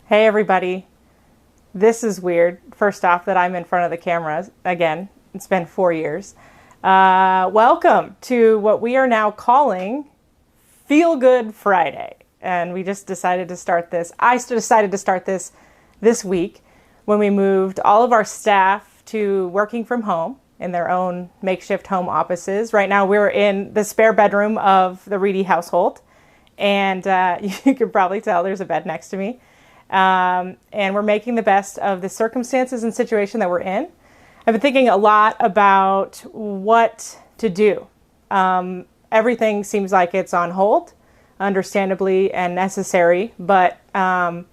Hey everybody, this is weird. First off, that I'm in front of the camera again. It's been 4 years. Welcome to what we are now calling Feel Good Friday. And we just decided to start this. I decided to start this week when we moved all of our staff to working from home in their own makeshift home offices. Right now we're in the spare bedroom of the Reedy household. And you can probably tell there's a bed next to me. And we're making the best of the circumstances and situation that we're in. I've been thinking a lot about what to do. Everything seems like it's on hold, understandably and necessary, but at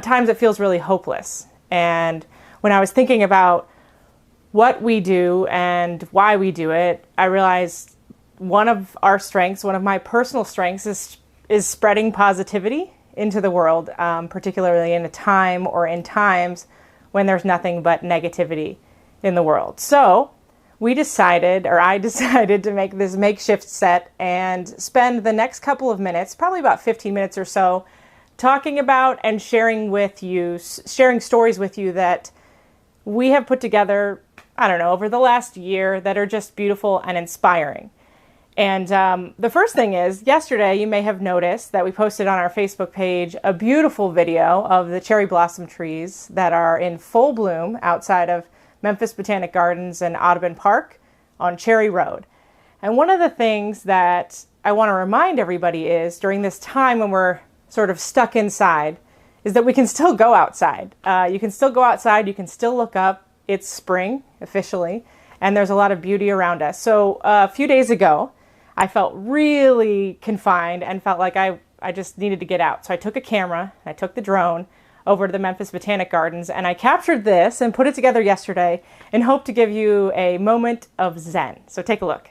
times it feels really hopeless. And when I was thinking about what we do and why we do it, I realized one of our strengths, one of my personal strengths is spreading positivity into the world, particularly in a time or in times when there's nothing but negativity in the world. So I decided to make this makeshift set and spend the next couple of minutes, probably about 15 minutes or so, talking about and sharing stories with you that we have put together, over the last year that are just beautiful and inspiring. And the first thing is, yesterday you may have noticed that we posted on our Facebook page a beautiful video of the cherry blossom trees that are in full bloom outside of Memphis Botanic Gardens and Audubon Park on Cherry Road. And one of the things that I want to remind everybody is, during this time when we're sort of stuck inside, is that we can still go outside. You can still go outside, you can still look up. It's spring, officially, and there's a lot of beauty around us. So a few days ago, I felt really confined and felt like I just needed to get out. So I took a camera, I took the drone over to the Memphis Botanic Gardens, and I captured this and put it together yesterday and hope to give you a moment of zen. So take a look.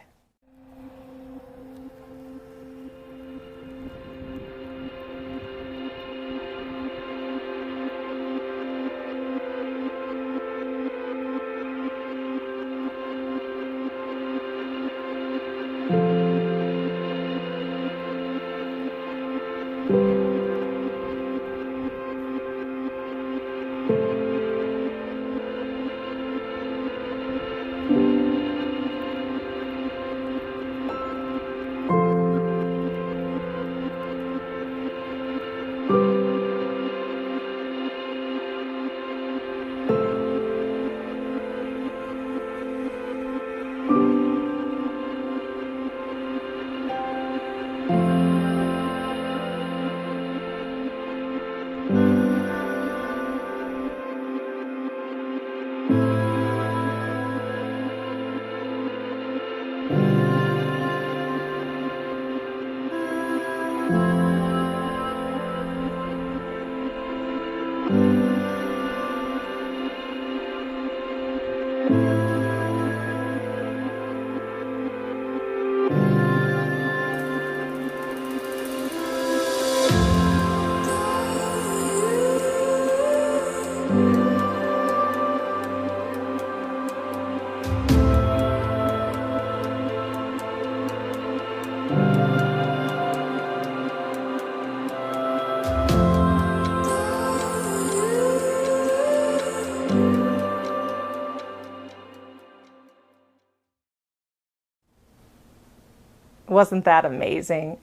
Wasn't that amazing?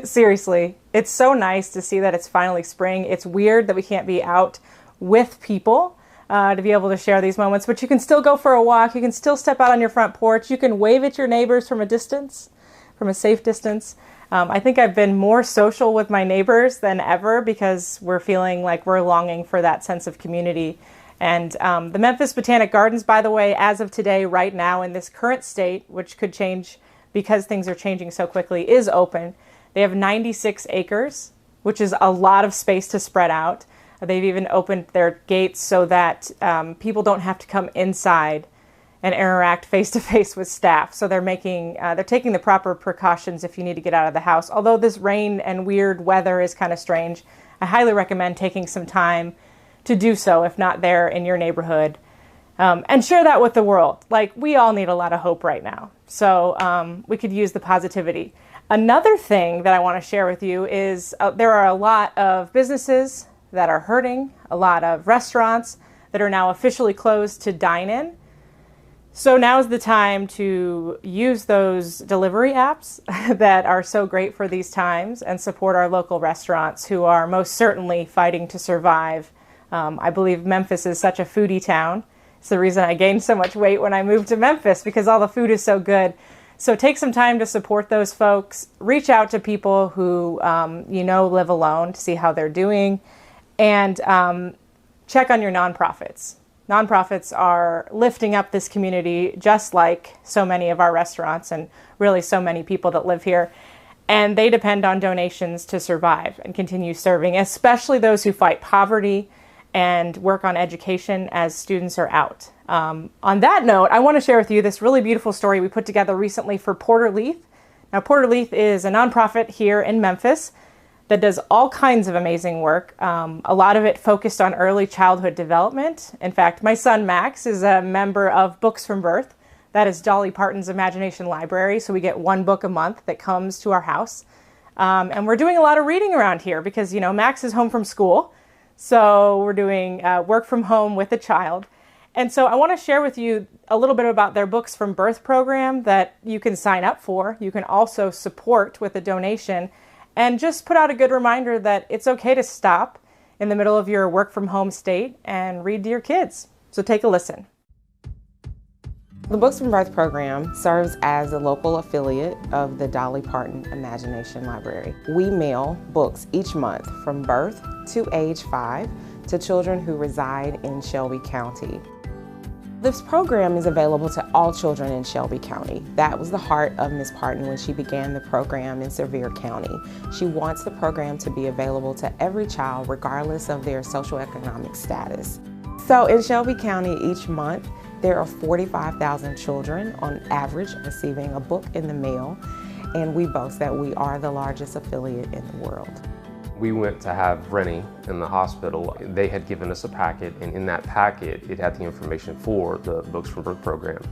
Seriously, it's so nice to see that it's finally spring. It's weird that we can't be out with people to be able to share these moments, but you can still go for a walk. You can still step out on your front porch. You can wave at your neighbors from a distance, from a safe distance. I think I've been more social with my neighbors than ever because we're feeling like we're longing for that sense of community. And the Memphis Botanic Gardens, by the way, as of today, right now, in this current state, which could change because things are changing so quickly, is open. They have 96 acres, which is a lot of space to spread out. They've even opened their gates so that people don't have to come inside and interact face-to-face with staff. So they're taking the proper precautions if you need to get out of the house. Although this rain and weird weather is kind of strange, I highly recommend taking some time to do so, if not there in your neighborhood. And share that with the world. Like, we all need a lot of hope right now. So we could use the positivity. Another thing that I want to share with you is there are a lot of businesses that are hurting, a lot of restaurants that are now officially closed to dine in. So now is the time to use those delivery apps that are so great for these times and support our local restaurants who are most certainly fighting to survive. I believe Memphis is such a foodie town. It's the reason I gained so much weight when I moved to Memphis, because all the food is so good. So take some time to support those folks. Reach out to people who live alone to see how they're doing, and check on your nonprofits. Nonprofits are lifting up this community just like so many of our restaurants and really so many people that live here. And they depend on donations to survive and continue serving, especially those who fight poverty and work on education as students are out. On that note, I want to share with you this really beautiful story we put together recently for Porter Leith. Now, Porter Leith is a nonprofit here in Memphis that does all kinds of amazing work. A lot of it focused on early childhood development. In fact, my son Max is a member of Books from Birth. That is Dolly Parton's Imagination Library. So we get one book a month that comes to our house. And we're doing a lot of reading around here because, Max is home from school. So we're doing work from home with a child. And so I want to share with you a little bit about their Books from Birth program that you can sign up for. You can also support with a donation. And just put out a good reminder that it's okay to stop in the middle of your work from home state and read to your kids. So take a listen. The Books from Birth program serves as a local affiliate of the Dolly Parton Imagination Library. We mail books each month from birth to age 5 to children who reside in Shelby County. This program is available to all children in Shelby County. That was the heart of Ms. Parton when she began the program in Sevier County. She wants the program to be available to every child regardless of their socioeconomic status. So in Shelby County each month, there are 45,000 children on average receiving a book in the mail, and we boast that we are the largest affiliate in the world. We went to have Rennie in the hospital. They had given us a packet, and in that packet, it had the information for the Books from Birth program.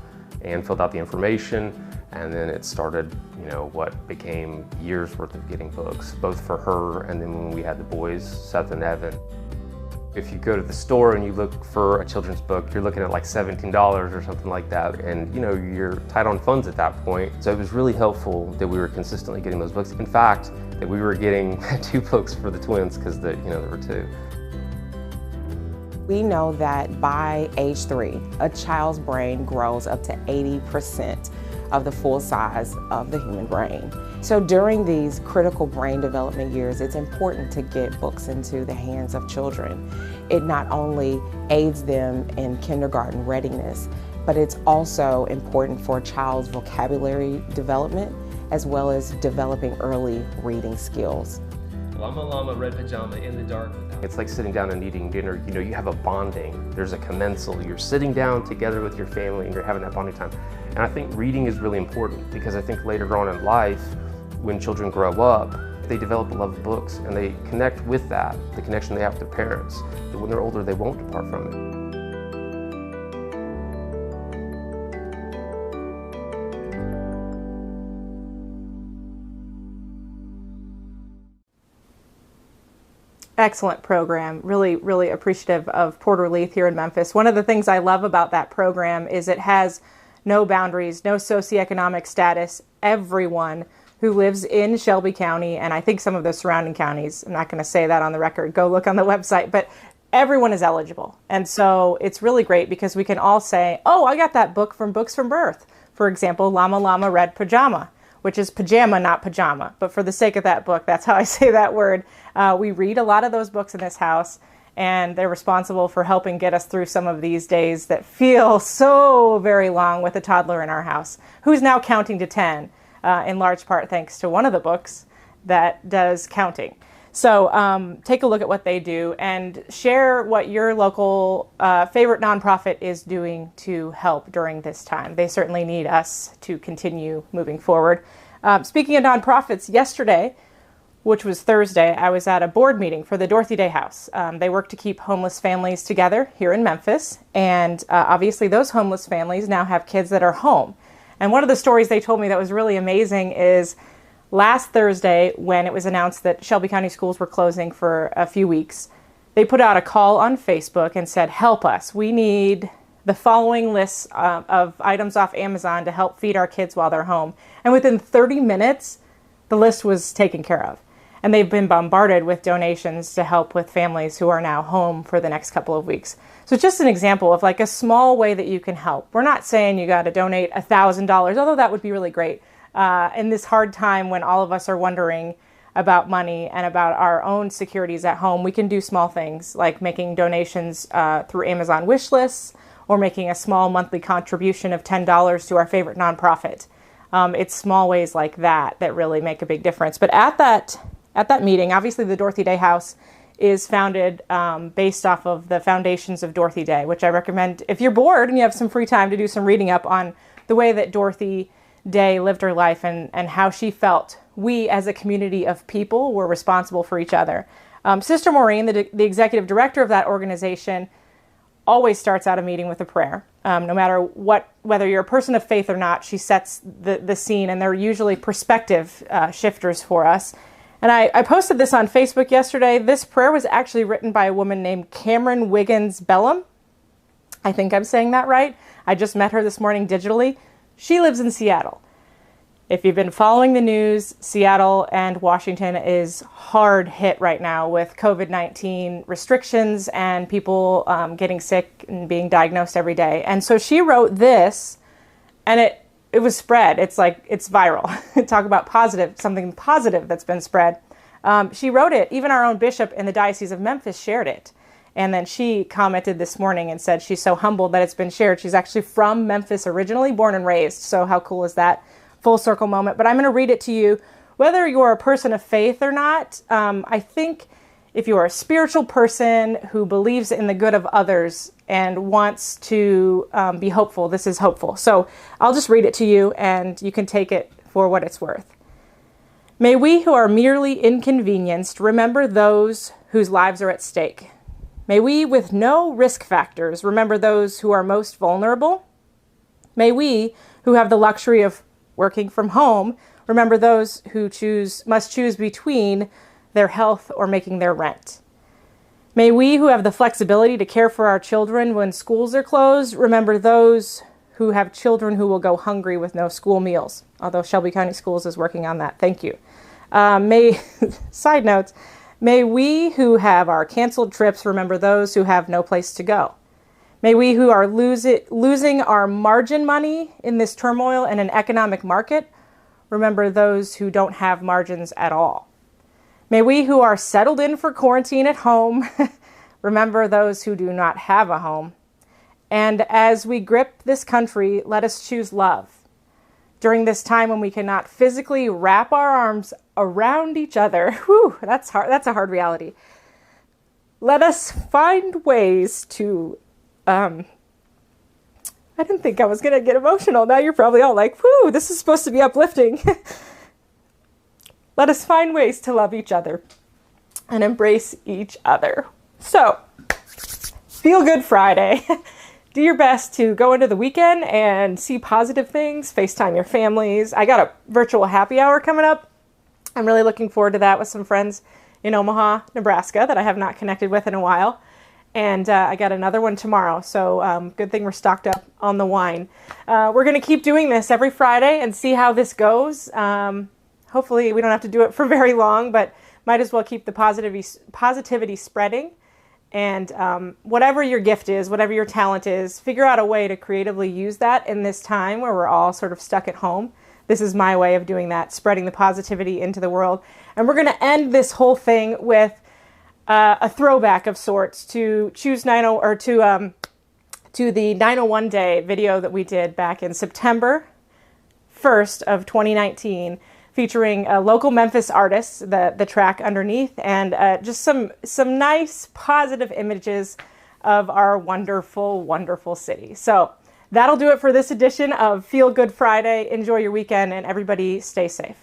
And filled out the information, and then it started, what became years worth of getting books, both for her and then when we had the boys, Seth and Evan. If you go to the store and you look for a children's book, you're looking at like $17 or something like that. And you're tight on funds at that point. So it was really helpful that we were consistently getting those books. In fact, that we were getting 2 books for the twins because there were 2. We know that by age 3, a child's brain grows up to 80% of the full size of the human brain. So during these critical brain development years, it's important to get books into the hands of children. It not only aids them in kindergarten readiness, but it's also important for a child's vocabulary development as well as developing early reading skills. Llama Llama Red Pajama in the Dark. It's like sitting down and eating dinner. You have a bonding. There's a commensal. You're sitting down together with your family and you're having that bonding time. And I think reading is really important because I think later on in life, when children grow up, they develop a love of books and they connect with that, the connection they have with their parents, that when they're older, they won't depart from it. Excellent program. Really, really appreciative of Porter Leith here in Memphis. One of the things I love about that program is it has no boundaries, no socioeconomic status. Everyone who lives in Shelby County, and I think some of the surrounding counties, I'm not going to say that on the record, go look on the website, but everyone is eligible. And so it's really great because we can all say, oh, I got that book from Books from Birth. For example, Llama Llama Red Pajama, which is pajama, not pajama. But for the sake of that book, that's how I say that word. We read a lot of those books in this house, and they're responsible for helping get us through some of these days that feel so very long with a toddler in our house, who's now counting to 10, in large part thanks to one of the books that does counting. So take a look at what they do and share what your local favorite nonprofit is doing to help during this time. They certainly need us to continue moving forward. Speaking of nonprofits, yesterday, which was Thursday, I was at a board meeting for the Dorothy Day House. They work to keep homeless families together here in Memphis. And obviously those homeless families now have kids that are home. And one of the stories they told me that was really amazing is last Thursday, when it was announced that Shelby County schools were closing for a few weeks, they put out a call on Facebook and said, help us. We need the following lists of items off Amazon to help feed our kids while they're home. And within 30 minutes, the list was taken care of. And they've been bombarded with donations to help with families who are now home for the next couple of weeks. So just an example of like a small way that you can help. We're not saying you got to donate $1,000, although that would be really great. In this hard time when all of us are wondering about money and about our own securities at home, we can do small things like making donations through Amazon wish lists or making a small monthly contribution of $10 to our favorite nonprofit. It's small ways like that that really make a big difference. But at that meeting, obviously the Dorothy Day House is founded based off of the foundations of Dorothy Day, which I recommend if you're bored and you have some free time to do some reading up on the way that Dorothy Day lived her life and how she felt we as a community of people were responsible for each other. Sister Maureen, the executive director of that organization, always starts out a meeting with a prayer. No matter whether you're a person of faith or not, she sets the scene, and they're usually perspective shifters for us. And I posted this on Facebook yesterday. This prayer was actually written by a woman named Cameron Wiggins Bellum. I think I'm saying that right. I just met her this morning digitally. She lives in Seattle. If you've been following the news, Seattle and Washington is hard hit right now with COVID-19 restrictions and people getting sick and being diagnosed every day. And so she wrote this, and it was spread. It's like, it's viral. Talk about positive, something positive that's been spread. She wrote it. Even our own bishop in the Diocese of Memphis shared it. And then she commented this morning and said she's so humbled that it's been shared. She's actually from Memphis originally, born and raised. So how cool is that? Full circle moment. But I'm going to read it to you. Whether you're a person of faith or not, I think if you are a spiritual person who believes in the good of others and wants to be hopeful, this is hopeful. So I'll just read it to you and you can take it for what it's worth. May we who are merely inconvenienced remember those whose lives are at stake. May we, with no risk factors, remember those who are most vulnerable. May we, who have the luxury of working from home, remember those who must choose between their health or making their rent. May we, who have the flexibility to care for our children when schools are closed, remember those who have children who will go hungry with no school meals. Although Shelby County Schools is working on that. Thank you. Side notes. May we who have our canceled trips remember those who have no place to go. May we who are losing our margin money in this turmoil in an economic market remember those who don't have margins at all. May we who are settled in for quarantine at home remember those who do not have a home. And as we grip this country, let us choose love. During this time when we cannot physically wrap our arms around each other, whew, that's hard. That's a hard reality. Let us find ways to, I didn't think I was going to get emotional. Now you're probably all like, whew, this is supposed to be uplifting. Let us find ways to love each other and embrace each other. So, Feel Good Friday. Do your best to go into the weekend and see positive things, FaceTime your families. I got a virtual happy hour coming up. I'm really looking forward to that with some friends in Omaha, Nebraska that I have not connected with in a while. And I got another one tomorrow. So good thing we're stocked up on the wine. We're going to keep doing this every Friday and see how this goes. Hopefully we don't have to do it for very long, but might as well keep the positivity spreading. And whatever your gift is, whatever your talent is, figure out a way to creatively use that in this time where we're all sort of stuck at home. This is my way of doing that, spreading the positivity into the world. And we're going to end this whole thing with a throwback of sorts to to the 901 Day video that we did back in September 1st of 2019. Featuring local Memphis artists, the track underneath, and just some nice positive images of our wonderful, wonderful city. So that'll do it for this edition of Feel Good Friday. Enjoy your weekend, and everybody stay safe.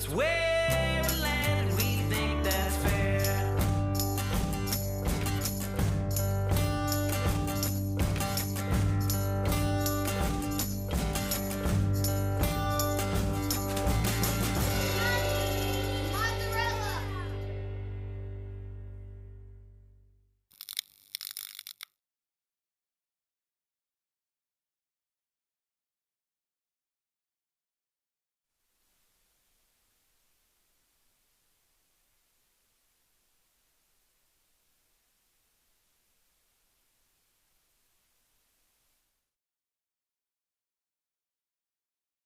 swear